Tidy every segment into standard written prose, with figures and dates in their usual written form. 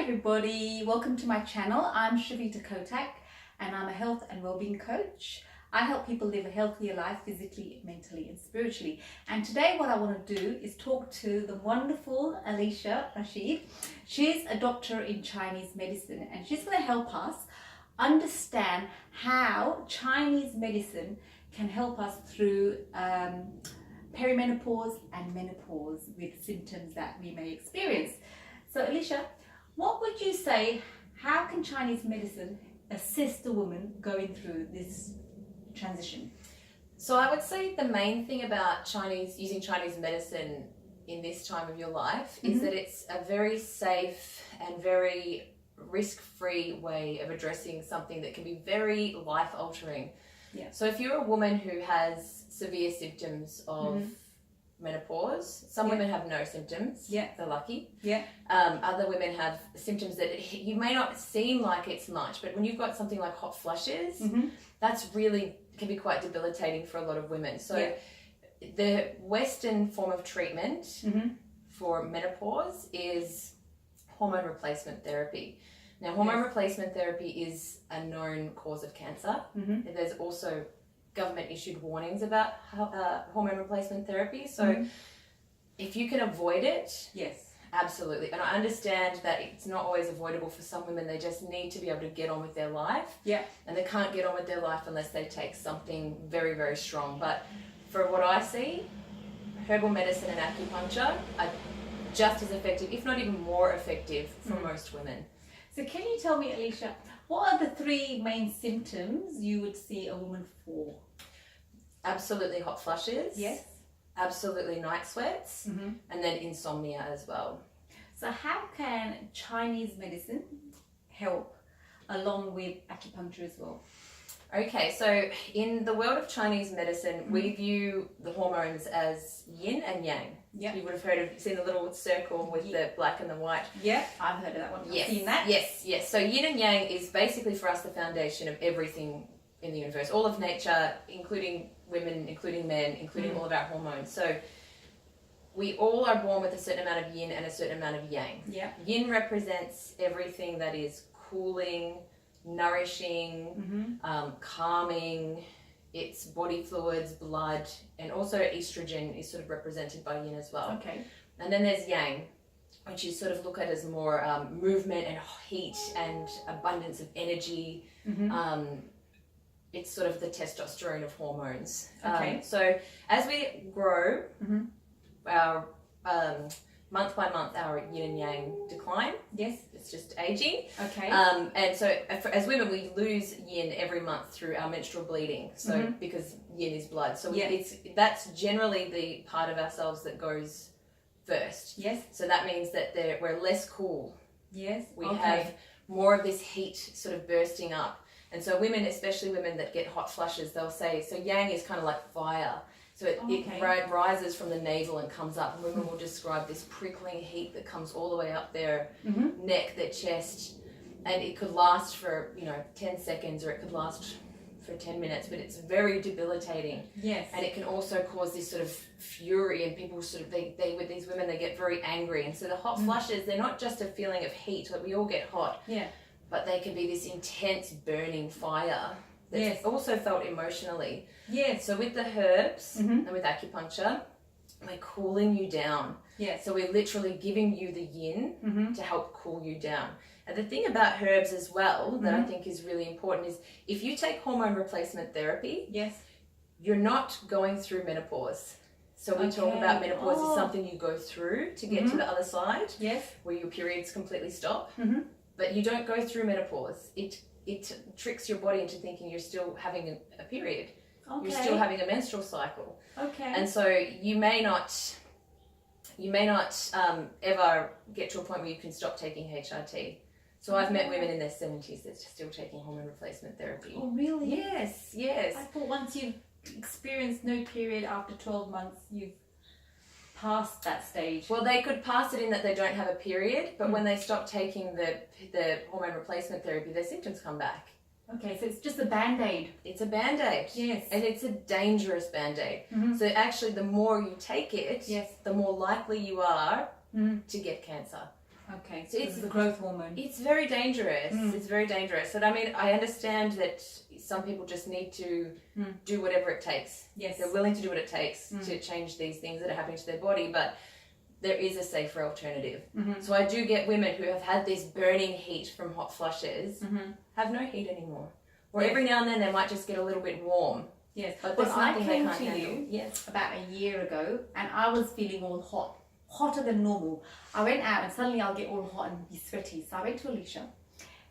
everybody, welcome to my channel. I'm Shavita Kotak and I'm a health and wellbeing coach. I help people live a healthier life physically, mentally and spiritually. And today what I want to do is talk to the wonderful Alisha Rasheed. She's a doctor in Chinese medicine and she's going to help us understand how Chinese medicine can help us through perimenopause and menopause with symptoms that we may experience. So Alisha, what would you say, how can Chinese medicine assist a woman going through this transition? So I would say the main thing about using Chinese medicine in this time of your life is that it's a very safe and very risk-free way of addressing something that can be very life-altering. Yeah. So if you're a woman who has severe symptoms of menopause, some women have no symptoms, they're lucky. Other women have symptoms that you may not seem like it's much, but when you've got something like hot flushes, that's really can be quite debilitating for a lot of women. So the Western form of treatment for menopause is hormone replacement therapy. Now, hormone replacement therapy is a known cause of cancer. There's also government issued warnings about hormone replacement therapy. So if you can avoid it, absolutely. And I understand that it's not always avoidable for some women. They just need to be able to get on with their life. And they can't get on with their life unless they take something very, very strong. But for what I see, herbal medicine and acupuncture are just as effective, if not even more effective for most women. So can you tell me, Alisha, what are the three main symptoms you would see a woman for? Absolutely hot flushes. Yes. Absolutely night sweats. And then insomnia as well. So how can Chinese medicine help along with acupuncture as well? Okay, so in the world of Chinese medicine, we view the hormones as yin and yang. You would have seen the little circle with the black and the white. I've heard of that one. Yes. I've seen that. Yes. So yin and yang is basically for us the foundation of everything in the universe, all of nature, including women, including men, including all of our hormones. So we all are born with a certain amount of yin and a certain amount of yang. Yin represents everything that is cooling, nourishing, calming. It's body fluids, blood, and also estrogen is sort of represented by yin as well. And then there's yang, which you sort of look at as more movement and heat and abundance of energy. It's sort of the testosterone of hormones. So as we grow, our month by month, our yin and yang decline. It's just aging. And so as women, we lose yin every month through our menstrual bleeding. So because yin is blood. So that's generally the part of ourselves that goes first. So that means that we're less cool. We have more of this heat sort of bursting up. And so women, especially women that get hot flushes, they'll say, so yang is kind of like fire. So it rises from the navel and comes up. And women will describe this prickling heat that comes all the way up their neck, their chest. And it could last for, 10 seconds or it could last for 10 minutes, but it's very debilitating. And it can also cause this sort of fury and people sort of, with these women, they get very angry. And so the hot flushes, they're not just a feeling of heat, like we all get hot. But they can be this intense burning fire that's also felt emotionally. So with the herbs and with acupuncture, we're cooling you down. So we're literally giving you the yin to help cool you down. And the thing about herbs as well that I think is really important is if you take hormone replacement therapy, you're not going through menopause. So we talk about menopause is something you go through to get to the other side, where your periods completely stop. But you don't go through menopause. It tricks your body into thinking you're still having a period. You're still having a menstrual cycle. And so you may not ever get to a point where you can stop taking HRT. So I've met women in their 70s that's still taking hormone replacement therapy. Oh, really? Yes. I thought once you've experienced no period after 12 months, you've past that stage. Well, they could pass it in that they don't have a period, but when they stop taking the hormone replacement therapy, their symptoms come back. Okay, so it's just a band-aid. It's a band-aid. Yes. And it's a dangerous band-aid. So actually the more you take it, the more likely you are to get cancer. Okay, so it's the growth hormone. It's very dangerous. It's very dangerous. And I mean, I understand that some people just need to do whatever it takes. Yes. They're willing to do what it takes to change these things that are happening to their body, but there is a safer alternative. So I do get women who have had this burning heat from hot flushes, have no heat anymore. Or every now and then they might just get a little bit warm. Yes, but well, there's I nothing they came can't to handle. you Yes. about a year ago, and I was feeling all hot, hotter than normal. I went out and suddenly I'll get all hot and be sweaty. So I went to Alisha.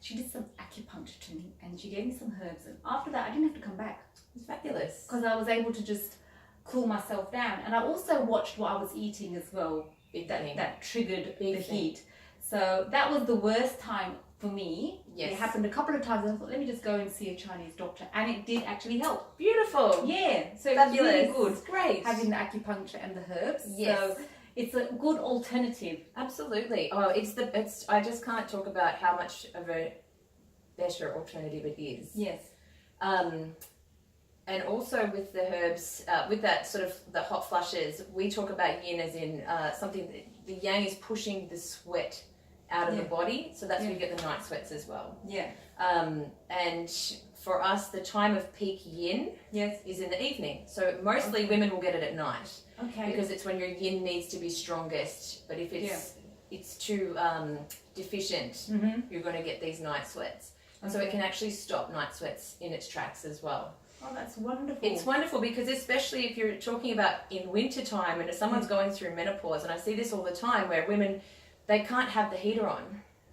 She did some acupuncture to me, and she gave me some herbs. And after that, I didn't have to come back. It's fabulous. Because I was able to just cool myself down. And I also watched what I was eating as well. That triggered the heat. So that was the worst time for me. Yes. It happened a couple of times. I thought, let me just go and see a Chinese doctor, and it did actually help. Beautiful. Yeah, so Fabulous. it's really good. It's great. Having the acupuncture and the herbs. Yes. So it's a good alternative. Absolutely. Oh, it's. I just can't talk about how much of a better alternative it is. Yes. And also with the herbs, with that sort of the hot flushes, we talk about yin as in something that the yang is pushing the sweat out of the body, so that's where you get the night sweats as well. Yeah. And for us, the time of peak yin is in the evening. So mostly women will get it at night. Okay. Because it's when your yin needs to be strongest. But if it's too deficient, you're going to get these night sweats. So it can actually stop night sweats in its tracks as well. Oh, that's wonderful. It's wonderful because especially if you're talking about in winter time and if someone's going through menopause, and I see this all the time where women, they can't have the heater on.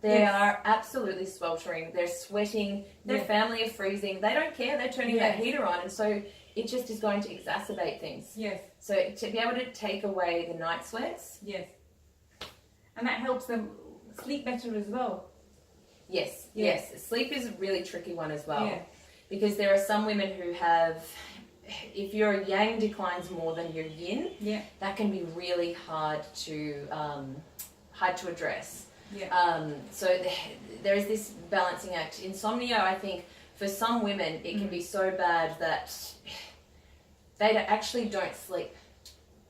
They are absolutely sweltering. They're sweating. Their family are freezing. They don't care. They're turning that heater on. And so it just is going to exacerbate things. Yes. So to be able to take away the night sweats. Yes. And that helps them sleep better as well. Yes. Sleep is a really tricky one as well. Yeah. Because there are some women who have, if your yang declines more than your yin, that can be really hard to address. Yeah. So there is this balancing act. Insomnia, I think, for some women, it can be so bad that they actually don't sleep.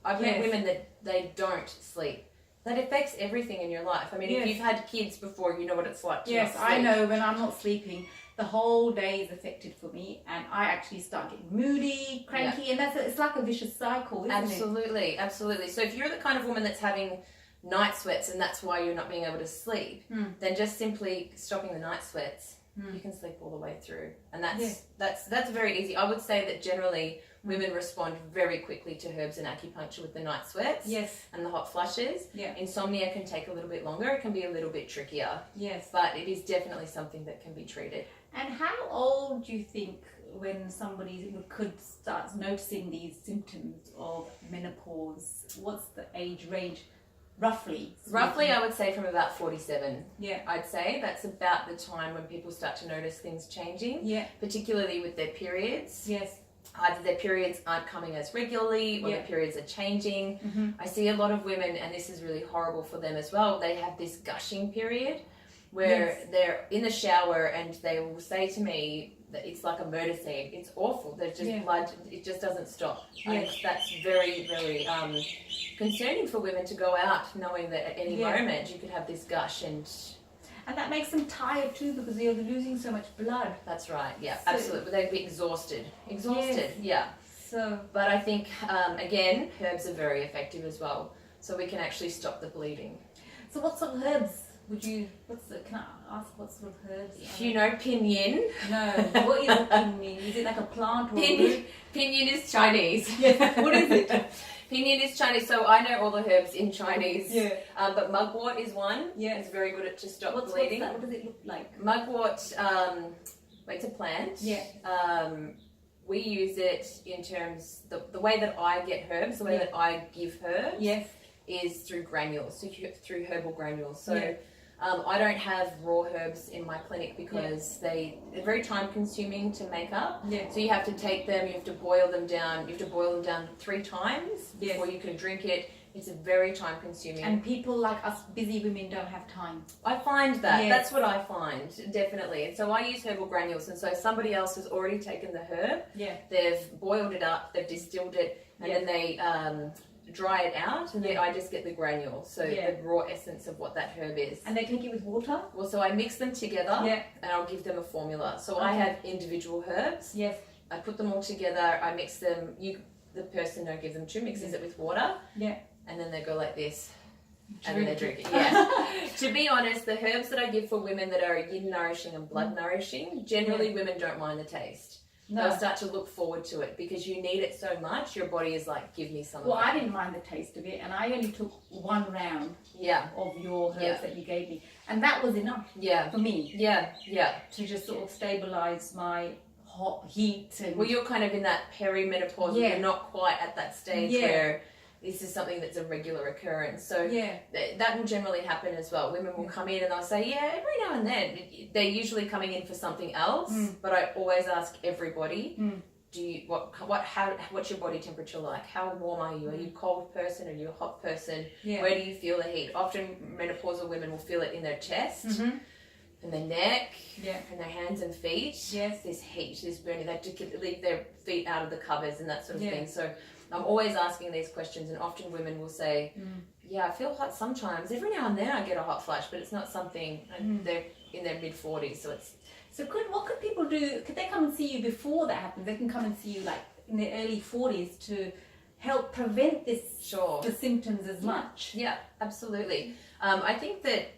I've met women that they don't sleep. That affects everything in your life. I mean, if you've had kids before, you know what it's like to not sleep. I know when I'm not sleeping, the whole day is affected for me, and I actually start getting moody, cranky, and it's like a vicious cycle, isn't it? Absolutely. So if you're the kind of woman that's having night sweats and that's why you're not being able to sleep, then just simply stopping the night sweats, you can sleep all the way through. And that's very easy. I would say that generally women respond very quickly to herbs and acupuncture with the night sweats and the hot flushes. Insomnia can take a little bit longer. It can be a little bit trickier. Yes. But it is definitely something that can be treated. And how old do you think when somebody could start noticing these symptoms of menopause? What's the age range, roughly? Roughly, I would say from about 47. Yeah. I'd say that's about the time when people start to notice things changing. Yeah. Particularly with their periods. Yes. Either their periods aren't coming as regularly or their periods are changing. I see a lot of women, and this is really horrible for them as well, they have this gushing period where they're in the shower and they will say to me that it's like a murder scene. It's awful. There's just blood. It just doesn't stop. And that's very, very concerning for women to go out knowing that at any moment you could have this gush and that makes them tired too because they're losing so much blood. That's right. Yeah, so, absolutely. They'd be exhausted. So, but I think again, herbs are very effective as well. So we can actually stop the bleeding. So what sort of herbs can I ask what sort of herbs? You know pinyin? No. What is a pinyin? Is it like a plant or a root? Pinyin is Chinese. What is it? Pinyin is Chinese, so I know all the herbs in Chinese. Yeah. But mugwort is one. Yeah. It's very good to stop bleeding. What's that? What does it look like? Mugwort, it's a plant. Yeah. We use it in terms, the way that I get herbs, the way that I give herbs is through granules, through herbal granules. So I don't have raw herbs in my clinic because they're very time consuming to make up. Yeah. So you have to take them, you have to boil them down. You have to boil them down 3 times before you can drink it. It's a very time consuming. And people like us busy women don't have time. I find that. Yes. That's what I find, definitely. And so I use herbal granules. And so somebody else has already taken the herb. Yeah. They've boiled it up, they've distilled it, and then they dry it out, and then I just get the granule, so the raw essence of what that herb is. And they take it with water? Well, so I mix them together, and I'll give them a formula. So I have individual herbs. Yes. I put them all together. I mix them. The person I give them to mixes it with water. Yeah. And then they go like this. And then they drink it. Yeah. To be honest, the herbs that I give for women that are yin nourishing and blood nourishing, generally women don't mind the taste. No. They'll start to look forward to it because you need it so much. Your body is like, give me some of that. Well, I didn't mind the taste of it, and I only took 1 round of your herbs that you gave me, and that was enough for me. Yeah, yeah. To just sort of stabilize my hot heat. And well, you're kind of in that perimenopause. Yeah. You're not quite at that stage where this is something that's a regular occurrence. So that will generally happen as well. Women will come in and they'll say, every now and then. They're usually coming in for something else, but I always ask everybody, do you what's your body temperature like? How warm are you? Are you a cold person? Are you a hot person? Yeah. Where do you feel the heat? Often menopausal women will feel it in their chest. And their neck, and their hands and feet. Yes. This heat, this burning, they have to leave their feet out of the covers and that sort of thing. So I'm always asking these questions, and often women will say, I feel hot sometimes. Every now and then I get a hot flash, but it's not something, they're in their mid-40s, so it's... So what could people do? Could they come and see you before that happens? They can come and see you like in their early 40s to help prevent this, the symptoms as much. Yeah, absolutely. I think that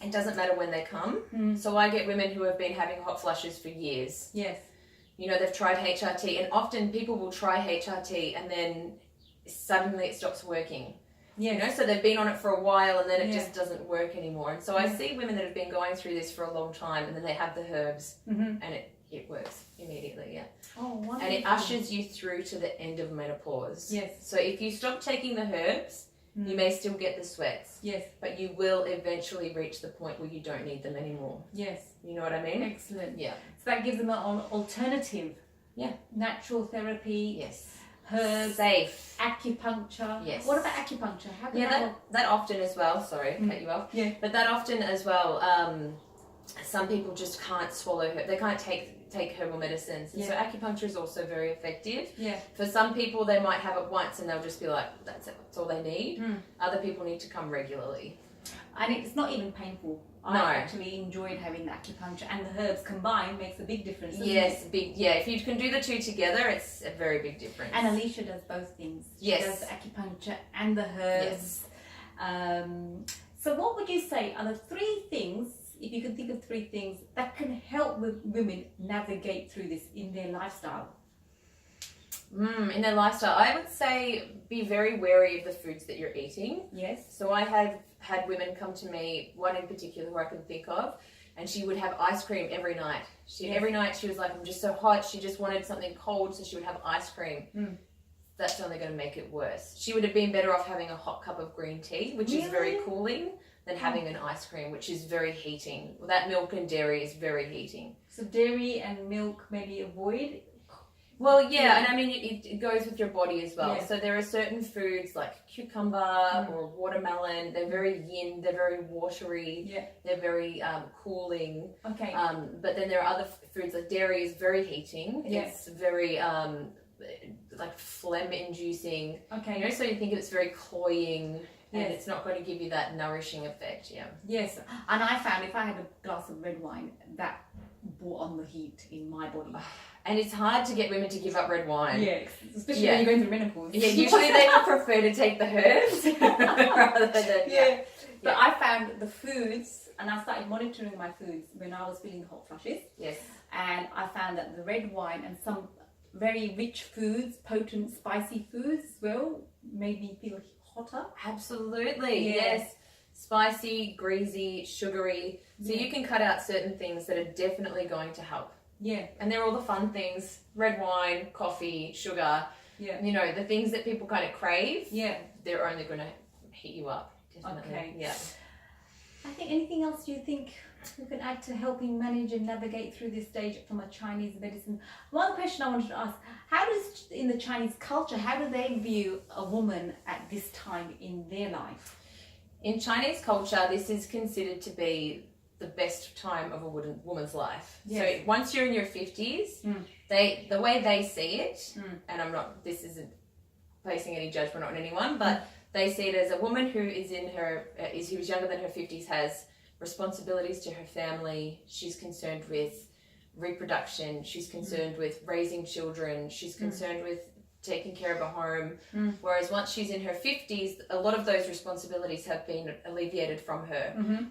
it doesn't matter when they come. So I get women who have been having hot flushes for years. Yes. You know, they've tried HRT, and often people will try HRT and then suddenly it stops working. Yeah. You know, so they've been on it for a while and then it just doesn't work anymore. And so I see women that have been going through this for a long time, and then they have the herbs and it works immediately. Oh, wonderful. And it ushers you through to the end of menopause. Yes. So if you stop taking the herbs, you may still get the sweats. Yes. But you will eventually reach the point where you don't need them anymore. Yes. You know what I mean? Excellent. Yeah. So that gives them an alternative. Yeah. Natural therapy. Yes. Herbs. Safe. Acupuncture. Yes. What about acupuncture? How can that often as well. Sorry, cut you off. Yeah. But that often as well, some people just can't swallow they can't take herbal medicines, and so acupuncture is also very effective. Yeah. For some people, they might have it once and they'll just be like, that's it, that's all they need. Other people need to come regularly. And it's not even painful. I actually enjoyed having the acupuncture, and the herbs combined makes a big difference. Yes, big. Yeah, if you can do the two together, it's a very big difference. And Alisha does both things. She does the acupuncture and the herbs. Yes. So what would you say are the 3 things, if you can think of 3 things, that can help women navigate through this in their lifestyle? In their lifestyle, I would say be very wary of the foods that you're eating. Yes. So I have had women come to me, one in particular who I can think of, and she would have ice cream every night. Every night she was like, I'm just so hot. She just wanted something cold, so she would have ice cream. That's only going to make it worse. She would have been better off having a hot cup of green tea, which is very cooling, than having an ice cream, which is very heating. Well, that milk and dairy is very heating. So dairy and milk maybe avoid? Well, and I mean, it goes with your body as well. So there are certain foods like cucumber or watermelon. They're very yin, they're very watery, they're very cooling. Okay. But then there are other foods like dairy is very heating. It's very like phlegm inducing. Okay. You know, so you think it's very cloying. And it's not going to give you that nourishing effect, Yes, and I found if I had a glass of red wine, that brought on the heat in my body. And it's hard to get women to give up red wine. Yes, especially when you're going through menopause. Yeah, usually they would prefer to take the herbs rather than... But I found the foods, and I started monitoring my foods when I was feeling hot flushes. Yes. And I found that the red wine and some very rich foods, potent, spicy foods as well, made me feel hotter. Absolutely, yes. Spicy, greasy, sugary. So you can cut out certain things that are definitely going to help. Yeah. And they're all the fun things. Red wine, coffee, sugar. Yeah. You know, the things that people kind of crave. Yeah. They're only going to heat you up. Definitely. Okay. Yeah. I think anything else you think we can add to helping manage and navigate through this stage from a Chinese medicine? One question I wanted to ask, how does, in the Chinese culture, how do they view a woman at this time in their life? In Chinese culture, this is considered to be the best time of a woman's life. Yes. So once you're in your 50s, the way they see it, and this isn't placing any judgment on anyone, but they see it as a woman who is who's younger than her 50s, has responsibilities to her family. She's concerned with reproduction. She's concerned with raising children. She's concerned with taking care of a home. Whereas once she's in her 50s, a lot of those responsibilities have been alleviated from her,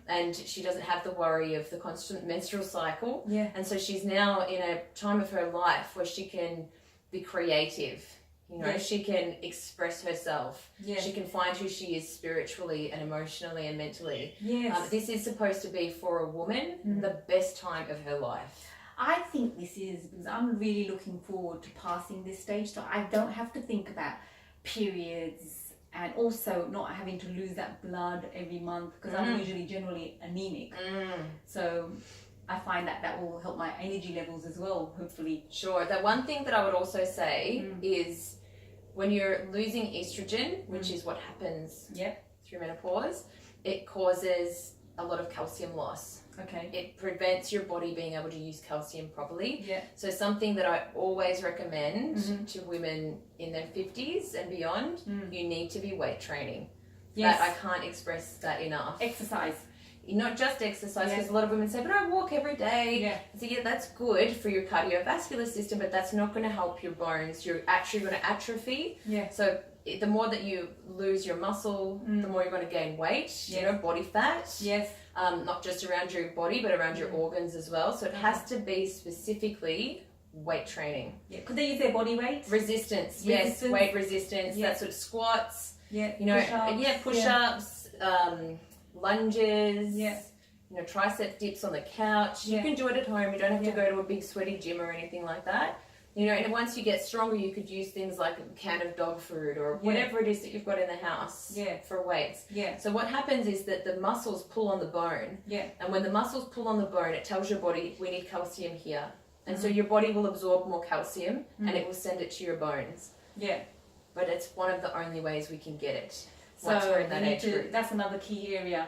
and she doesn't have the worry of the constant menstrual cycle. And so she's now in a time of her life where she can be creative. You know, she can express herself. She can find who she is spiritually and emotionally and mentally. This is supposed to be, for a woman, the best time of her life. I think this is, because I'm really looking forward to passing this stage, so I don't have to think about periods, and also not having to lose that blood every month, because I'm usually generally anemic. So I find that will help my energy levels as well, hopefully. Sure. The one thing that I would also say is when you're losing estrogen, which is what happens through menopause, it causes a lot of calcium loss. It prevents your body being able to use calcium properly. So something that I always recommend to women in their 50s and beyond, you need to be weight training. That I can't express that enough. Exercise. Not just exercise, because a lot of women say, but I walk every day. So that's good for your cardiovascular system, but that's not going to help your bones. You're actually going to atrophy. So the more that you lose your muscle, the more you're going to gain weight, you know, body fat. Not just around your body, but around your organs as well. So it has to be specifically weight training. Could they use their body weight? Resistance. Yes, weight resistance. That's sort of squats. You know, push-ups. Lunges, you know, tricep dips on the couch. You can do it at home. You don't have to go to a big sweaty gym or anything like that. You know, and once you get stronger, you could use things like a can of dog food or whatever it is that you've got in the house for weights. So what happens is that the muscles pull on the bone. And when the muscles pull on the bone, it tells your body, we need calcium here. And so your body will absorb more calcium and it will send it to your bones. But it's one of the only ways we can get it. So that's another key area.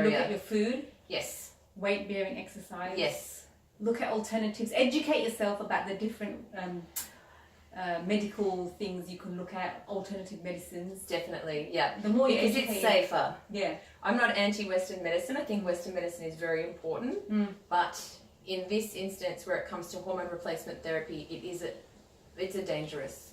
Look at your food. Weight bearing exercise. Look at alternatives. Educate yourself about the different medical things you can look at. Alternative medicines. Definitely, The more you because educate, it's safer. I'm not anti-Western medicine. I think Western medicine is very important. But in this instance, where it comes to hormone replacement therapy, it's dangerous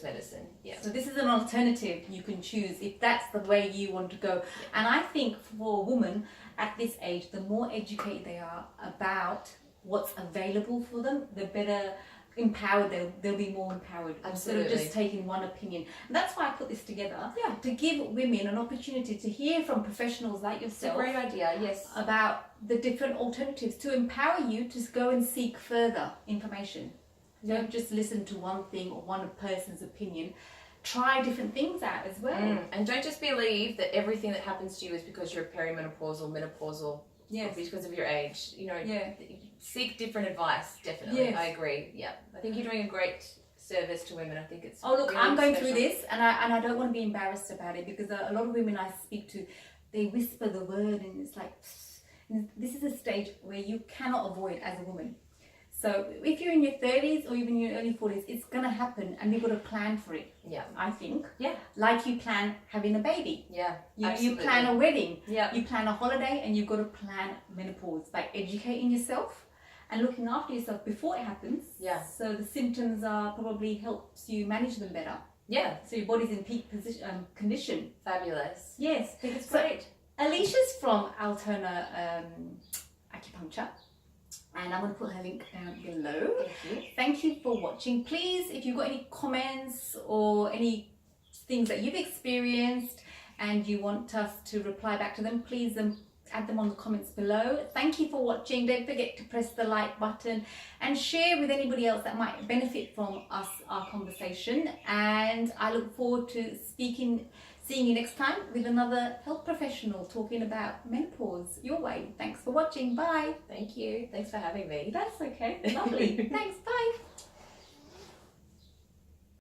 medicine. So this is an alternative you can choose if that's the way you want to go. And I think for a woman at this age, the more educated they are about what's available for them, the better empowered they'll be more empowered. Absolutely. Instead of just taking one opinion. And that's why I put this together, to give women an opportunity to hear from professionals like yourself. It's a great idea, about the different alternatives, to empower you to go and seek further information. Don't just listen to one thing or one person's opinion. Try different things out as well. And don't just believe that everything that happens to you is because you're perimenopausal, menopausal, or because of your age. You know, seek different advice, definitely. I agree. I think you're doing a great service to women. I think it's look, really I'm going special. through this and I don't want to be embarrassed about it, because a lot of women I speak to, they whisper the word and it's like, this is a stage where you cannot avoid as a woman. So if you're in your 30s or even your early 40s, it's going to happen, and you've got to plan for it. I think. Like you plan having a baby. You plan a wedding. You plan a holiday, and you've got to plan menopause by educating yourself and looking after yourself before it happens. So the symptoms probably helps you manage them better. So your body's in peak condition. Fabulous. Yes. I think it's great. Alicia's from Altona Acupuncture. And I'm going to put her link down below. Thank you for watching. Please, if you've got any comments or any things that you've experienced and you want us to reply back to them, please add them on the comments below. Thank you for watching. Don't forget to press the like button and share with anybody else that might benefit from our conversation. And I look forward to seeing you next time with another health professional talking about menopause your way. Thanks for watching. Bye. Thank you. Thanks for having me. That's okay. Lovely. Thanks. Bye.